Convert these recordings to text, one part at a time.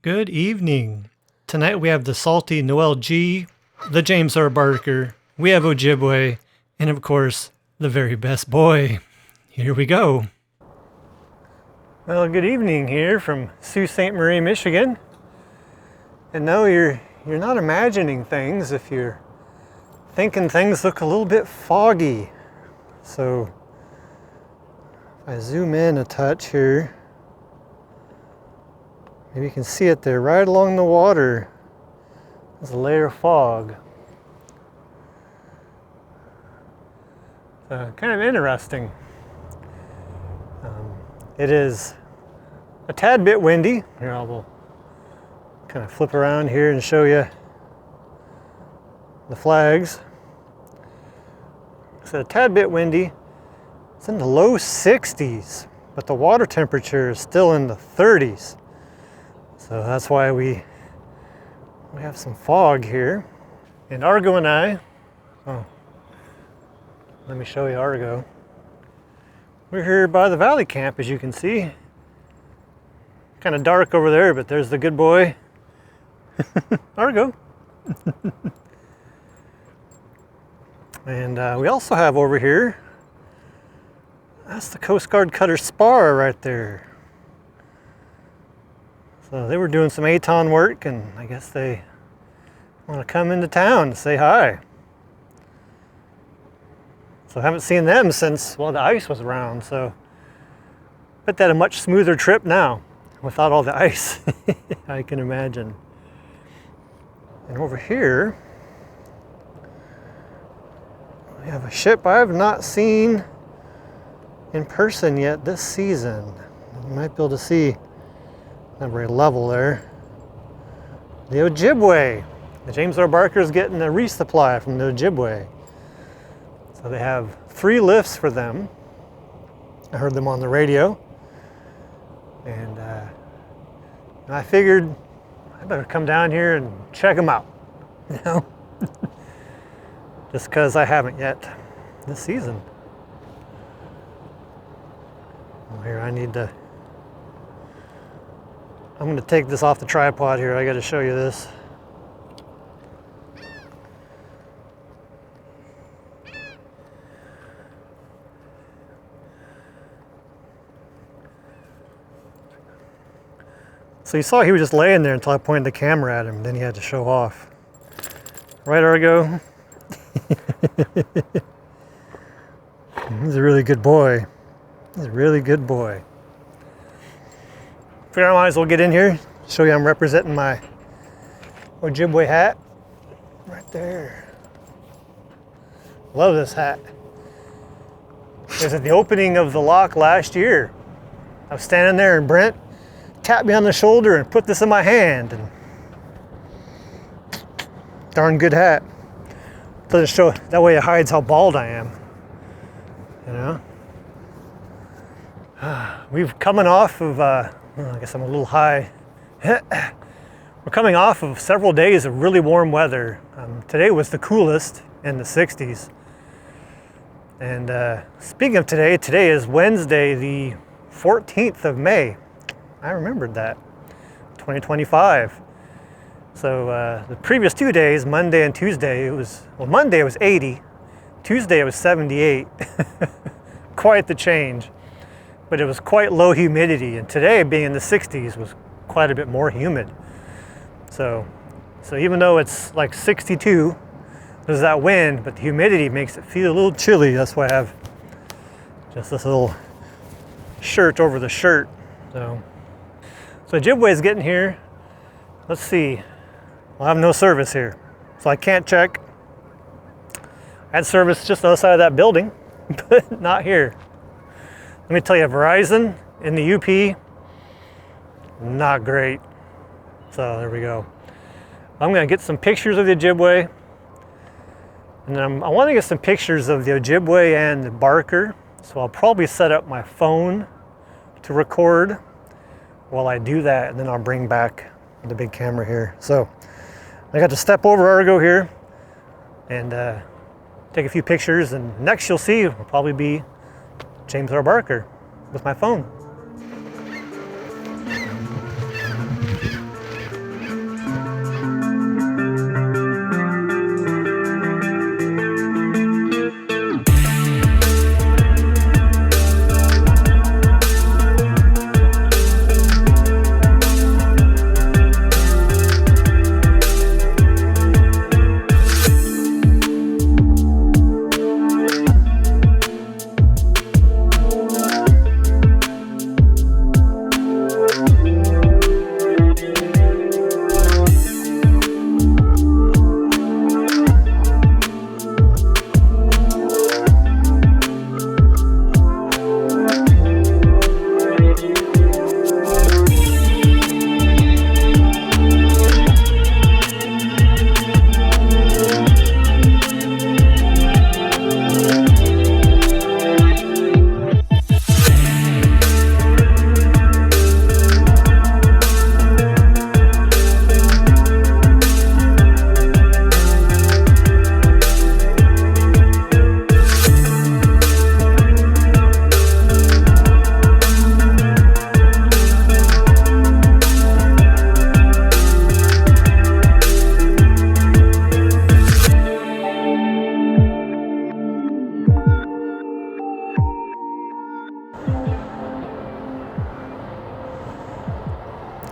Good evening. Tonight we have the Saltie Noelle G, the James R. Barker, we have Ojibway, and of course, the very best boy. Here we go. Well, good evening here from Sault Ste. Marie, Michigan. And no, you're not imagining things if you're thinking things look a little bit foggy. So, if I zoom in a touch here, maybe you can see it there right along the water. There's a layer of fog. Kind of interesting. It is a tad bit windy. Here, I will kind of flip around here and show you the flags. It's a tad bit windy. It's in the low 60s, but the water temperature is still in the 30s. So that's why we have some fog here. And Argo and I, let me show you Argo. We're here by the valley camp, as you can see. Kind of dark over there, but there's the good boy. Argo. And we also have over here, that's the Coast Guard cutter Spar right there. So they were doing some ATON work, and I guess they want to come into town to say hi. So I haven't seen them since, well, the ice was around, so bet that a much smoother trip now without all the ice, I can imagine. And over here, we have a ship I have not seen in person yet this season. You might be able to see, not very level there. The Ojibway. The James R. Barker is getting a resupply from the Ojibway. So they have 3 lifts for them. I heard them on the radio. And I figured I better come down here and check them out. You know? Just because I haven't yet this season. Here, I'm going to take this off the tripod here. I got to show you this. So you saw he was just laying there until I pointed the camera at him. Then he had to show off. Right, Argo? He's a really good boy. He's a really good boy. Figure I might as well get in here, show you I'm representing my Ojibway hat. Right there. Love this hat. It was at the opening of the lock last year. I was standing there and Brent tapped me on the shoulder and put this in my hand. And darn good hat. Doesn't show, that way it hides how bald I am. You know? We've coming off of, I guess I'm a little high. We're coming off of several days of really warm weather. Today was the coolest in the 60s. And speaking of today is Wednesday, the 14th of May. I remembered that, 2025. So the previous 2 days, Monday and Tuesday, Monday it was 80, Tuesday it was 78. Quite the change. But it was quite low humidity, and today being in the 60s was quite a bit more humid. So even though it's like 62, there's that wind, but the humidity makes it feel a little chilly. That's why I have just this little shirt over the shirt. So Ojibway's getting here. Let's see. I'll have no service here, so I can't check. I had service just on the side of that building, but not here. Let me tell you, Verizon in the UP, not great. So there we go. I'm gonna get some pictures of the Ojibway. And then I wanna get some pictures of the Ojibway and the Barker. So I'll probably set up my phone to record while I do that, and then I'll bring back the big camera here. So I got to step over Argo here and take a few pictures, and next you'll see will probably be James R. Barker with my phone.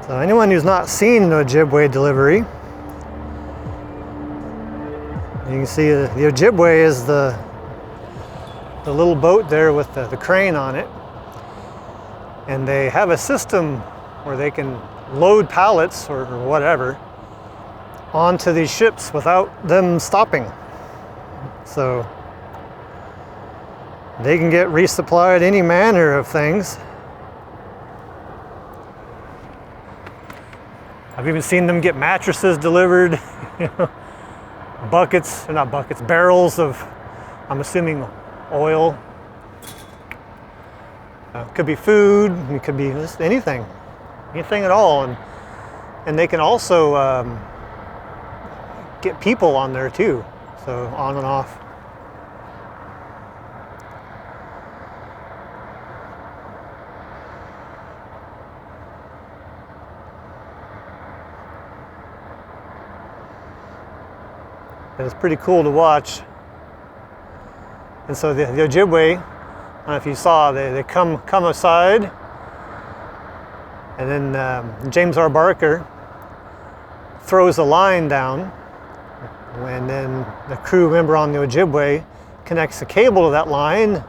So anyone who's not seen an Ojibway delivery, you can see the Ojibway is the little boat there with the crane on it. And they have a system where they can load pallets or whatever onto these ships without them stopping. So they can get resupplied any manner of things. I've even seen them get mattresses delivered, buckets, or not buckets, barrels of, I'm assuming, oil. Could be food, it could be just anything at all. And they can also get people on there too, so on and off. And it's pretty cool to watch. And so the Ojibway, I don't know if you saw, they come aside, and then James R. Barker throws a line down, and then the crew member on the Ojibway connects the cable to that line,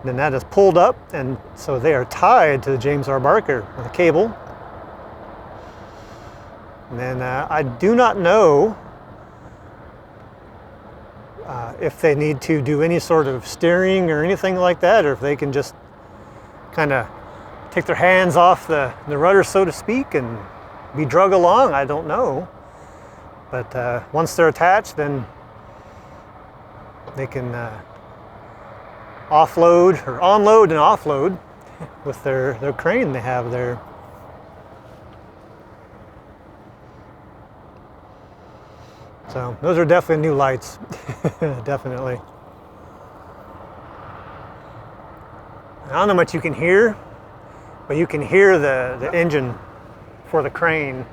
then that is pulled up, and so they are tied to the James R. Barker with a cable. And then I do not know if they need to do any sort of steering or anything like that, or if they can just kind of take their hands off the rudder, so to speak, and be drug along. I don't know. But once they're attached, then they can offload or onload and offload with their crane they have there. So those are definitely new lights, definitely. I don't know how much you can hear, but you can hear the engine for the crane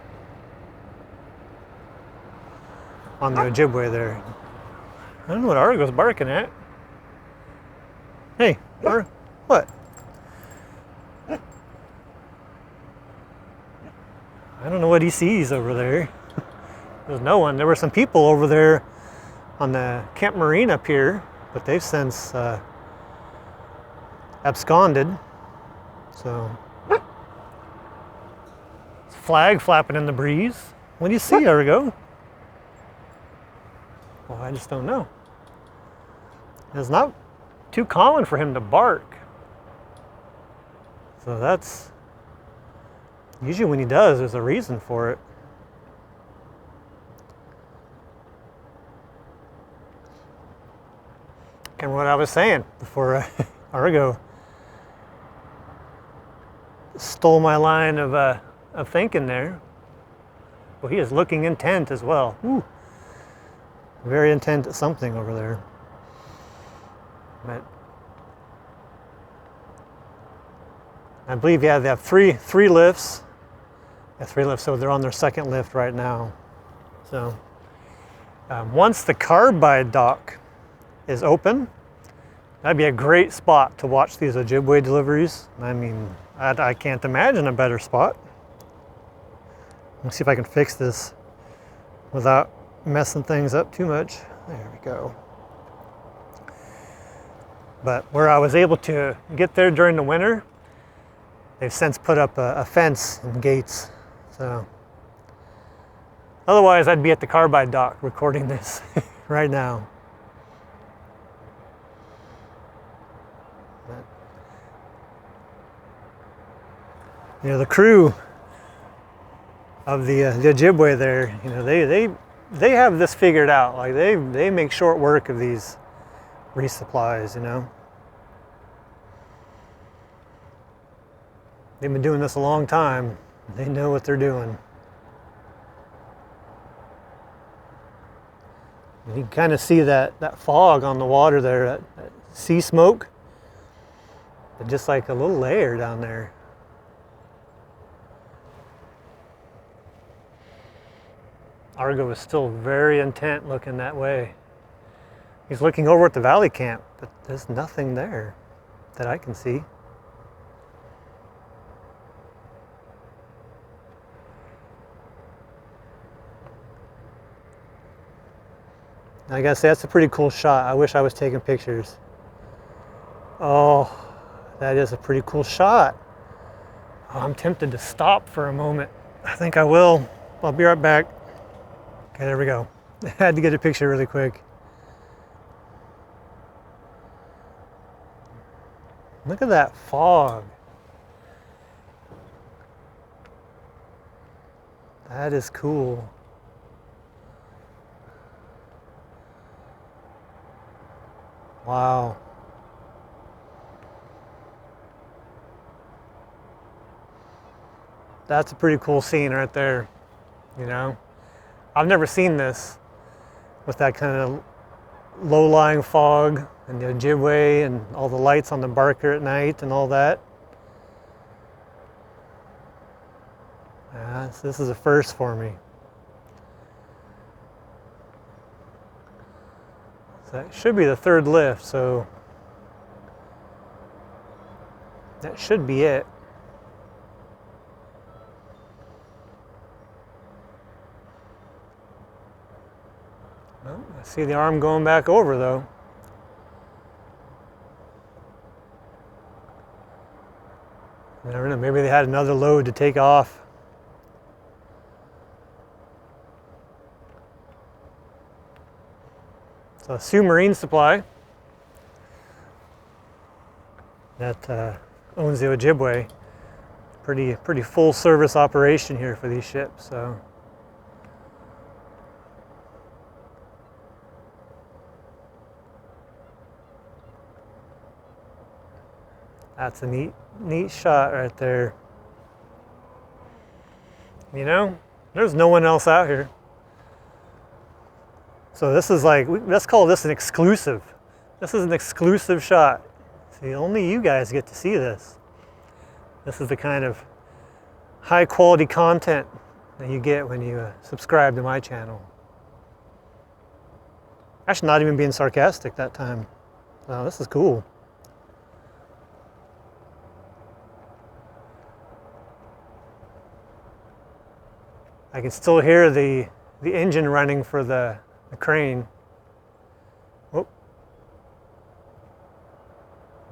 on the Ojibway there. I don't know what Argo's barking at. Hey, what? I don't know what he sees over there. There's no one. There were some people over there on the Kemp Marina pier, but they've since absconded. So, flag flapping in the breeze. What do you see, Argo? Well, I just don't know. It's not too common for him to bark. So that's, usually when he does, there's a reason for it. And what I was saying before Argo stole my line of thinking there. Well, he is looking intent as well. Ooh. Very intent at something over there. But I believe, yeah, they have three lifts. Yeah, 3 lifts, so they're on their second lift right now. So once the carbide dock is open, that'd be a great spot to watch these Ojibway deliveries. I mean, I can't imagine a better spot. Let's see if I can fix this without messing things up too much. There we go. But where I was able to get there during the winter, they've since put up a fence and gates. So otherwise I'd be at the carbide dock recording this right now. You know, the crew of the Ojibway there, you know, they have this figured out. Like they make short work of these resupplies, you know. They've been doing this a long time. They know what they're doing. You can kind of see that fog on the water there, that sea smoke. But just like a little layer down there. Argo is still very intent looking that way. He's looking over at the valley camp, but there's nothing there that I can see. I gotta say, that's a pretty cool shot. I wish I was taking pictures. Oh, that is a pretty cool shot. Oh, I'm tempted to stop for a moment. I think I will. I'll be right back. Okay, there we go. I had to get a picture really quick. Look at that fog. That is cool. Wow. That's a pretty cool scene right there, you know? I've never seen this with that kind of low-lying fog and the Ojibway and all the lights on the Barker at night and all that. Yeah, this is a first for me. So that should be the third lift, so that should be it. Well, I see the arm going back over though. I never know, maybe they had another load to take off. So Sioux Marine Supply that owns the Ojibway. Pretty full service operation here for these ships. So that's a neat shot right there. You know, there's no one else out here. So this is like, let's call this an exclusive. This is an exclusive shot. See, only you guys get to see this. This is the kind of high quality content that you get when you subscribe to my channel. Actually, not even being sarcastic that time. Wow, this is cool. I can still hear the engine running for the crane. Oh.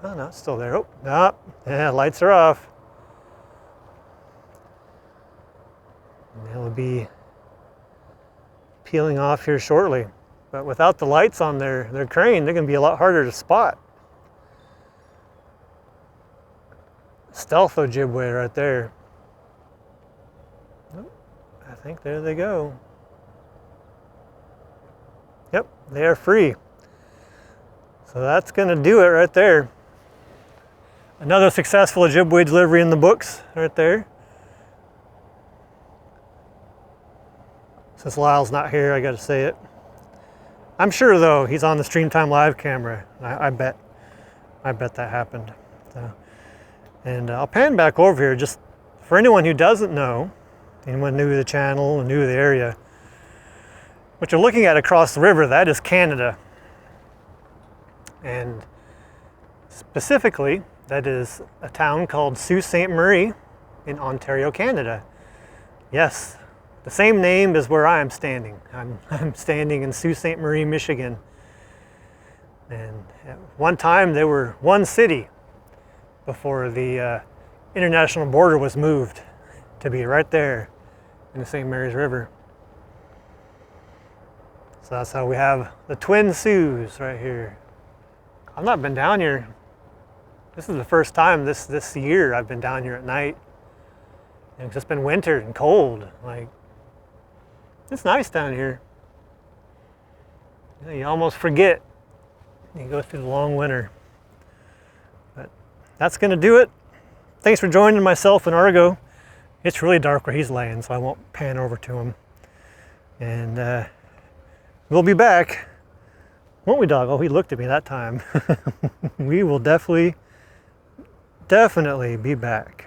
Oh, no, it's still there. Oh, no. Yeah, lights are off. And they'll be peeling off here shortly. But without the lights on their crane, they're going to be a lot harder to spot. Stealth Ojibway right there. Oh, I think there they go. Yep, they are free. So that's going to do it right there. Another successful Ojibway delivery in the books right there. Since Lyle's not here, I got to say it. I'm sure though he's on the Streamtime Live camera. I bet that happened. So, and I'll pan back over here just for anyone who doesn't know, anyone new to the channel and new to the area. What you're looking at across the river, that is Canada. And specifically, that is a town called Sault Ste. Marie in Ontario, Canada. Yes, the same name as where I am standing. I'm standing in Sault Ste. Marie, Michigan. And at one time, there were one city before the international border was moved to be right there in the St. Mary's River. So that's how we have the Twin Sioux right here. I've not been down here. This is the first time this year I've been down here at night. And it's just been winter and cold. Like, it's nice down here. You almost forget. You go through the long winter. But that's gonna do it. Thanks for joining myself and Argo. It's really dark where he's laying, so I won't pan over to him. And we'll be back. Won't we, dog? Oh, he looked at me that time. We will definitely be back.